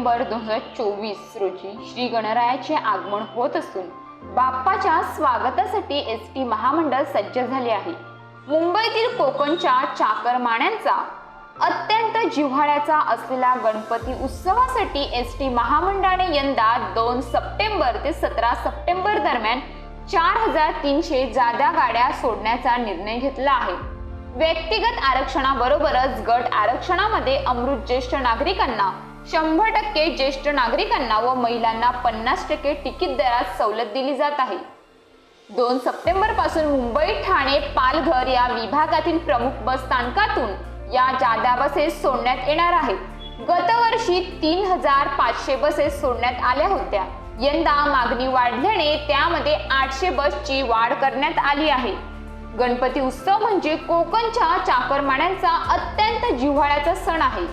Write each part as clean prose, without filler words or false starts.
September 2024 रोजी श्री गणरायाचे आगमन होत असून बाप्पाच्या स्वागतासाठी एसटी महामंडळ सज्ज झाले आहे। मुंबईतील कोकणच्या चाकरमान्यांचा अत्यंत जिव्हाळ्याचा असलेला गणपती उत्सवासाठी एसटी महामंडळाने यंदा 2 सप्टेंबर ते 17 सप्टेंबर दरम्यान 4300 जादा गाड्या सोडण्याचा निर्णय घेतला आहे। व्यक्तिगत आरक्षणाबरोबरच गट आरक्षणामध्ये अमृत ज्येष्ठ नागरिकांना 100% ज्येष्ठ नागरिकांना व महिलांना 50% तिकीट दरात सवलत दिली जात आहे। 2 सप्टेंबर पासून मुंबई, ठाणे, पालघर या विभागातील प्रमुख बस स्थानकातून या जादा बसेस सोडण्यात येणार आहेत। गतवर्षी 3500 बसेस सोडण्यात आल्या होत्या। यंदा मागणी वाढल्याने त्यामध्ये 800 बसची वाढ करण्यात आली आहे। गणपती उत्सव म्हणजे कोकणच्या चाकरमान्यांचा अत्यंत जिव्हाळ्याचा सण आहे।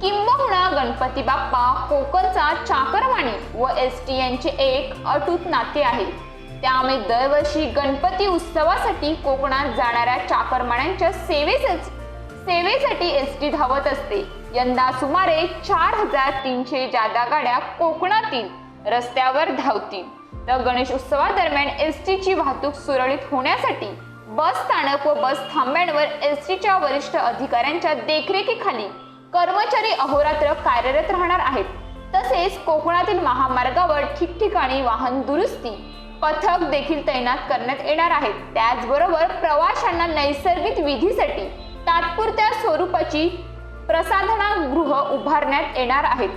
किंबहुना गणपती बाप्पा कोकणचा चाकरमानी व एसटी यांचे एक अटूट नाते आहे। त्यामुळे दरवर्षी गणपती उत्सवासाठी कोकणात जाणाऱ्या चाकरमान्यांच्या सेवेसाठी एसटी धावत असते। यंदा सुमारे 4300 जादा गाड्या कोकणातील रस्त्यावर धावतील। तर गणेश उत्सवादरम्यान एसटीची वाहतूक सुरळीत होण्यासाठी बस स्थानक व बस थांब्यांवर एसटीच्या वरिष्ठ अधिकाऱ्यांच्या देखरेखीखाली कर्मचारी अहोरात्र कार्यरत राहणार आहेत। तसेच कोकणातील महामार्गावर ठिकठिकाणी वाहन दुरुस्ती पथक देखील तैनात करण्यात येणार आहेत। त्याचबरोबर प्रवाशांना नैसर्गिक विधीसाठी तात्पुरत्या स्वरूपाची प्रसाधनगृह उभारण्यात येणार आहेत।